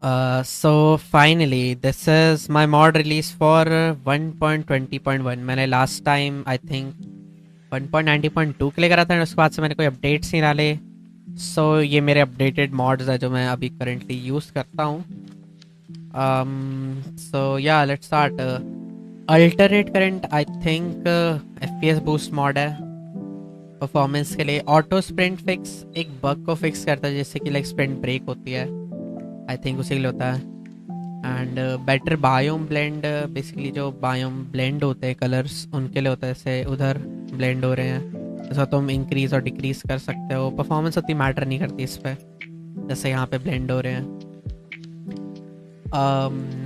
So finally, this is my mod release for 1.20.1. मैंने last time I think 1.90.2 के लिए करा था, उसके बाद से मैंने कोई अपडेट्स नहीं डाले. सो ये मेरे अपडेटेड मॉड्स है जो मैं अभी करंटली यूज़ करता हूँ. सो या let's start. Alternate current I think FPS boost mod है परफॉर्मेंस के लिए. ऑटो स्प्रिंट फिक्स एक बग को फिक्स करता है जिससे कि लाइक स्प्रिंट ब्रेक होती है. आई थिंक उसी के लिए होता है. And better biome blend, basically जो बायोम ब्लेंड होते हैं कलर्स उनके लिए होता है. जैसे उधर ब्लेंड हो रहे हैं जैसा तुम इंक्रीज और डिक्रीज कर सकते हो. परफॉर्मेंस उतनी मैटर नहीं करती इस पर, जैसे यहाँ पे ब्लेंड हो रहे हैं.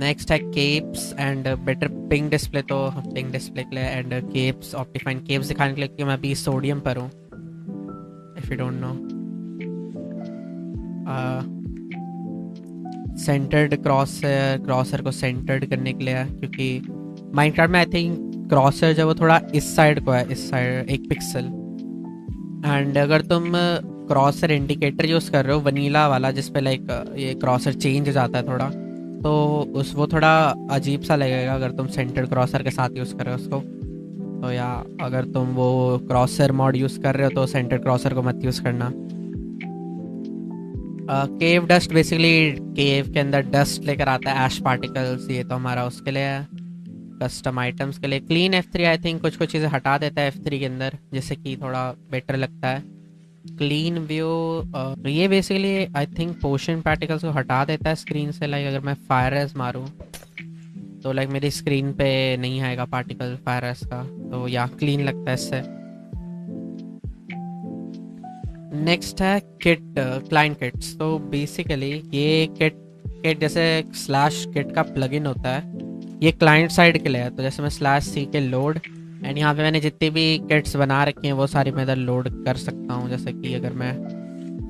नेक्स्ट है keeps and better ping display. तो पिंग डिस्प्ले के लिए एंड केप्स ऑप्टिफाइंड केप्स दिखाने के लिए कि मैं अभी सोडियम पर हूँ, if you don't know. Centred crosser को सेंटर्ड करने के लिए है, क्योंकि माइनक्राफ्ट में आई थिंक क्रॉसर जो वो थोड़ा इस साइड को है, इस साइड 1 पिक्सल. एंड अगर तुम क्रॉसर इंडिकेटर यूज़ कर रहे हो वनीला वाला जिस पे लाइक ये क्रॉसर चेंज हो जाता है थोड़ा, तो उस वो थोड़ा अजीब सा लगेगा अगर तुम सेंटर्ड क्रॉसर के साथ यूज़ कर रहे हो उसको. तो या अगर तुम वो क्रॉसर मॉड यूज़ कर रहे हो तो सेंटर्ड क्रॉसर को मत यूज़ करना. केव डस्ट, बेसिकली केव के अंदर डस्ट लेकर आता है, ऐश पार्टिकल्स. ये तो हमारा उसके लिए है, कस्टम आइटम्स के लिए. क्लीन F3 आई थिंक कुछ कुछ चीज़ें हटा देता है F3 के अंदर जिससे कि थोड़ा बेटर लगता है. क्लीन व्यू, ये basically I think potion particles को हटा देता है स्क्रीन से. लाइक अगर मैं फायर रेस मारूँ तो लाइक मेरी स्क्रीन पे नहीं आएगा पार्टिकल फायर रेस का, तो या क्लीन लगता है इससे. नेक्स्ट है किट, क्लाइंट किट्स. तो बेसिकली ये किट जैसे स्लैश किट का प्लगइन होता है, ये क्लाइंट साइड के लिए है. तो जैसे मैं /c के लोड एंड यहाँ पे मैंने जितनी भी किट्स बना रखी हैं वो सारी मैं इधर लोड कर सकता हूँ. जैसे कि अगर मैं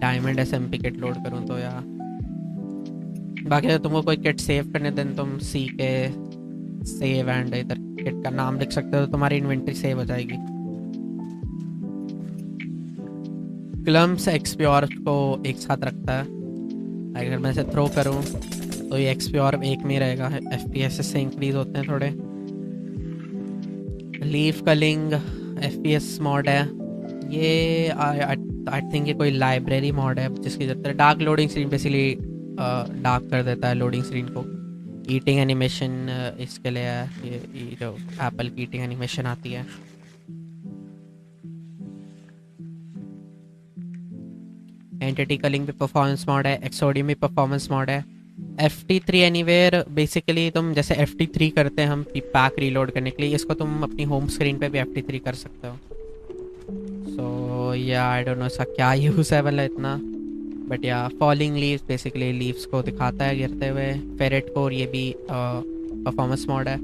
डायमंड SMP किट लोड करूँ तो, या बाकी अगर तुमको कोई किट सेव करने दें तुम C के सेव एंड इधर किट का नाम लिख सकते हो तो तुम्हारी इन्वेंट्री सेव हो जाएगी. क्लम्स XP ऑर्ब को एक साथ रखता है. अगर मैं इसे थ्रो करूं तो ये XP ऑर्ब एक में ही रहेगा. FPS से इंक्रीज होते हैं थोड़े. लीफ कलिंग FPS मॉड है ये. आई थिंक ये कोई लाइब्रेरी मॉड है जिसकी जरूरत है. Dark loading screen, basically dark कर देता है लोडिंग स्क्रीन को. ईटिंग एनिमेशन इसके लिए है, ये जो एप्पल की ईटिंग एनिमेशन आती है. एंटिटी कलिंग भी परफॉर्मेंस मॉड है. एक्सोडियम भी परफॉर्मेंस मॉड है. FT3 एनीवेयर, बेसिकली तुम जैसे FT3 करते हैं हम पैक रीलोड करने के लिए, इसको तुम अपनी होम स्क्रीन पे भी FT3 कर सकते हो. सो या आई डोंट नो इसका क्या यूज़ है मतलब इतना, बट या फॉलिंग लीव्स, बेसिकली लीव्स को दिखाता है गिरते हुए. फेरेट कोर, ये भी परफॉर्मेंस मॉड है.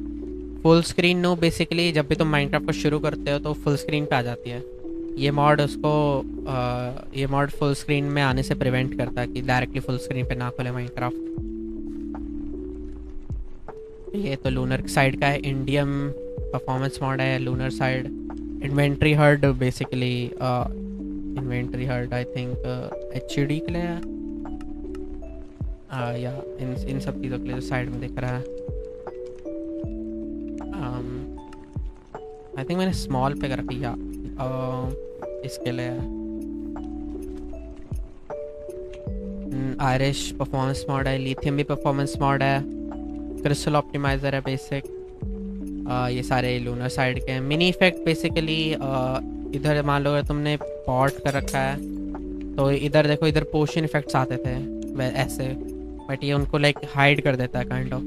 फुल स्क्रीन नो, बेसिकली जब भी तुम माइनक्राफ्ट को शुरू करते हो तो फुल स्क्रीन पे आ जाती है. ये मॉड ये मॉड फुल स्क्रीन में आने से प्रिवेंट करता है कि डायरेक्टली फुल स्क्रीन पे ना खुले माइनक्राफ्ट. ये तो लूनर साइड का है. इंडियम परफॉर्मेंस मॉड है lunar side. Inventory heard, basically inventory heard I think HUD के लिए है, या इन सब चीज़ों के लिए जो साइड में दिख रहा है. आई थिंक मैंने स्मॉल पे कर रखी, या इसके लिए आयरिश परफॉर्मेंस मॉड है. लिथियम भी परफॉर्मेंस मॉड है. क्रिस्टल ऑप्टिमाइज़र है बेसिक. ये सारे लूनर साइड के हैं. मिनी इफेक्ट, बेसिकली इधर मान लो अगर तुमने पॉट कर रखा है तो इधर देखो, इधर पोशन इफेक्ट्स आते थे ऐसे, बट ये उनको लाइक हाइड कर देता है kind of.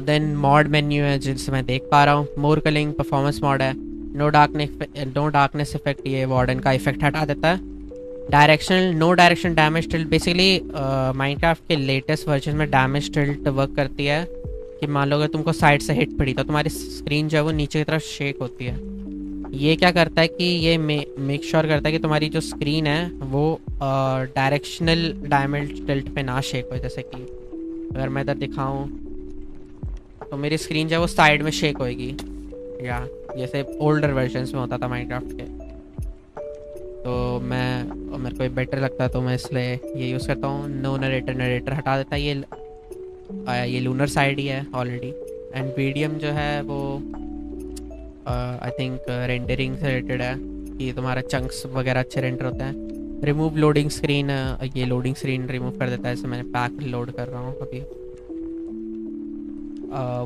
Then mod menu है जिससे मैं देख पा रहा हूँ. मोर कलिंग परफॉर्मेंस मॉड है. नो डार्कनेस इफेक्ट, ये वार्डन का इफेक्ट हटा देता है. Directional, no direction damage tilt, basically Minecraft के लेटेस्ट वर्जन में डैमेज टिल्ट वर्क करती है कि मान लो अगर तुमको साइड से हिट पड़ी तो तुम्हारी स्क्रीन जो है वो नीचे की तरफ शेक होती है. ये क्या करता है कि ये मेक श्योर करता है कि तुम्हारी जो स्क्रीन है वो डायरेक्शनल डैमेज टिल्ट पे ना शेक हो. जैसे कि अगर मैं इधर दिखाऊँ तो मेरी स्क्रीन जो है वो साइड में शेक होएगी, या जैसे ओल्डर वर्जन्स में होता था माइनक्राफ्ट के. तो मेरे को ये बेटर लगता है, तो मैं इसलिए ये यूज़ करता हूँ। नो नरेटर, नरेटर हटा देता है। ये लूनर साइड ही है ऑलरेडी। एंड वीडियम जो है वो आई थिंक रेंडरिंग से रिलेटेड है, कि तुम्हारा चंक्स वगैरह अच्छे रेंडर होते हैं। रिमूव लोडिंग स्क्रीन, ये लोडिंग स्क्रीन रिमूव कर देता है, जैसे मैंने पैक लोड कर रहा हूँ अभी।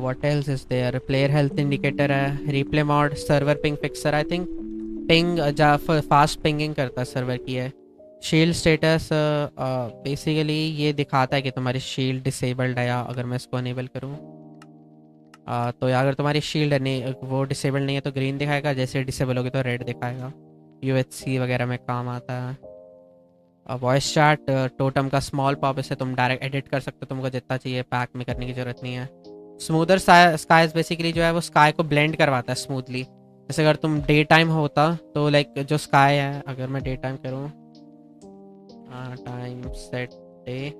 What else is there? Player health indicator है। Replay mod, server ping fixer, I think ping जा फास्ट पिंगिंग करता है सर्वर की है। शील्ड स्टेटस बेसिकली ये दिखाता है कि तुम्हारी शील्ड डिसेबल्ड है, या अगर मैं इसको अनेबल करूँ तो या अगर तुम्हारी शील्ड वो डिसेबल नहीं है तो ग्रीन दिखाएगा, जैसे डिसेबल होगी तो रेड दिखाएगा। यूएचसी वगैरह में काम आता है। वॉइस चैट, टोटम का स्मॉल पॉप, इसे तुम डायरेक्ट एडिट कर सकते हो, तुमको जितना चाहिए, पैक में करने की ज़रूरत नहीं है। स्मूदर स्काइज बेसिकली जो है वो स्काई को ब्लेंड करवाता है स्मूथली। जैसे अगर तुम डे टाइम होता तो लाइक जो स्काई है, अगर मैं डे टाइम करूँ, टाइम सेट डे,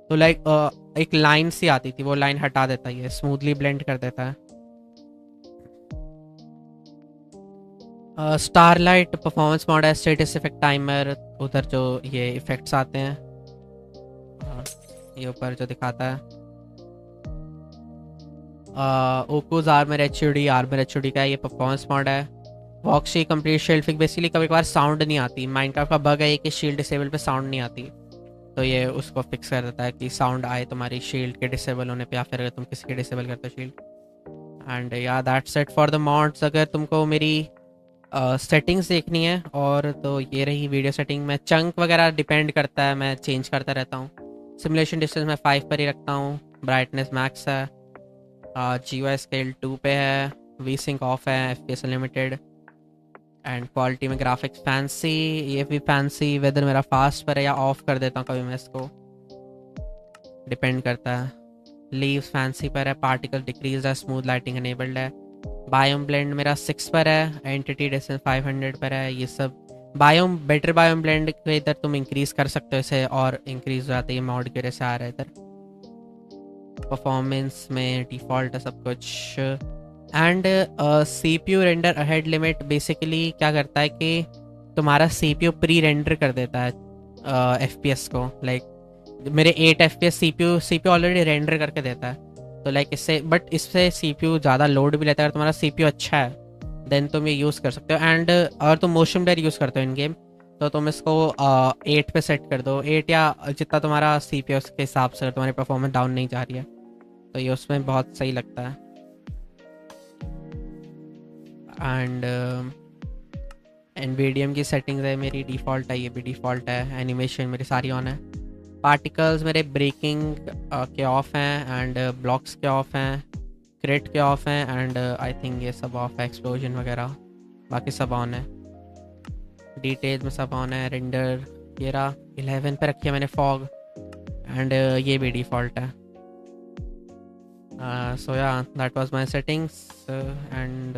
तो लाइक एक लाइन सी आती थी, वो लाइन हटा देता है, ये स्मूथली ब्लेंड कर देता है। स्टारलाइट परफॉर्मेंस मोड है। स्टेटस इफेक्ट टाइमर, उधर जो ये इफेक्ट्स आते हैं, ये ऊपर जो दिखाता है। ओकोज आर्मर एचयूडी का ये परफॉर्मेंस मोड है। वॉक्सी कंप्लीट शील्ड फिक, बेसिकली कभी कभार साउंड नहीं आती, माइनक्राफ्ट का बग है कि शील्ड डिसेबल पे साउंड नहीं आती, तो ये उसको फिक्स कर देता है कि साउंड आए तुम्हारी शील्ड के डिसेबल होने पे, या फिर अगर तुम किसी के डिसेबल करते हो शील्ड। एंड या that's it for the mods. अगर तुमको मेरी सेटिंग्स देखनी है और तो ये रही वीडियो सेटिंग में। चंक वगैरह डिपेंड करता है, मैं चेंज करता रहता हूँ। सिमुलेशन डिस्टेंस मैं 5 पर ही रखता हूँ। ब्राइटनेस मैक्स है। GUI स्केल 2 पे है। वी सिंक ऑफ है। FPS unlimited. एंड क्वालिटी में ग्राफिक्स फैंसी, ये भी फैंसी। वेदर मेरा फास्ट पर है, या ऑफ कर देता हूँ कभी मैं इसको, डिपेंड करता है। लीव्स फैंसी पर है। पार्टिकल डिक्रीज है। स्मूथ लाइटिंग अनेबल्ड है। बायोम ब्लेंड मेरा 6 पर है। एंटिटी डिस्टेंस 500 पर है। ये सब बायोम, बेटर बायोम ब्लेंड को इधर तुम इंक्रीज कर सकते हो, इसे और इंक्रीज हो जाती है, मॉड की वजह से आ रहा है इधर। परफॉर्मेंस में डिफ़ॉल्ट है सब कुछ। And CPU render ahead limit basically क्या करता है कि तुम्हारा CPU प्री रेंडर कर देता है FPS को। लाइक मेरे 8 FPS CPU ऑलरेडी रेंडर करके देता है, तो लाइक इससे, बट इससे CPU ज़्यादा लोड भी लेता है। अगर तुम्हारा CPU अच्छा है देन तुम ये यूज़ कर सकते हो। एंड अगर तुम मोशन ब्लर यूज़ करते हो इन गेम, तो तुम इसको 8 पे सेट कर दो, 8 या जितना तुम्हारा CPU उसके हिसाब से, अगर तुम्हारी परफॉर्मेंस डाउन नहीं जा रही है तो ये उसमें बहुत सही लगता है। एंड NVIDIA की सेटिंग्स है, मेरी डिफ़ॉल्ट है, ये भी डिफ़ॉल्ट है। एनिमेशन मेरी सारी ऑन है। पार्टिकल्स मेरे ब्रेकिंग के ऑफ हैं, एंड ब्लॉक्स के ऑफ हैं, क्रिट के ऑफ हैं, एंड आई थिंक ये सब ऑफ है, एक्सप्लोजन वगैरह, बाकी सब ऑन है। डिटेल्स में सब ऑन है। रेंडर ये रहा 11 पे रखी है मैंने फॉग, एंड ये भी डिफ़ॉल्ट है। सो या that was my settings. And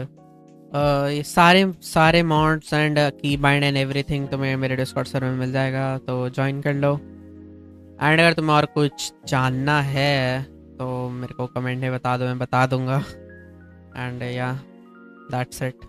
ये सारे मॉड्स एंड की बाइंड एंड एवरीथिंग तुम्हें मेरे डिस्कॉर्ड सर्वर में मिल जाएगा, तो ज्वाइन कर लो। एंड अगर तुम्हें और कुछ जानना है तो मेरे को कमेंट में बता दो, मैं बता दूंगा। एंड या दैट्स इट।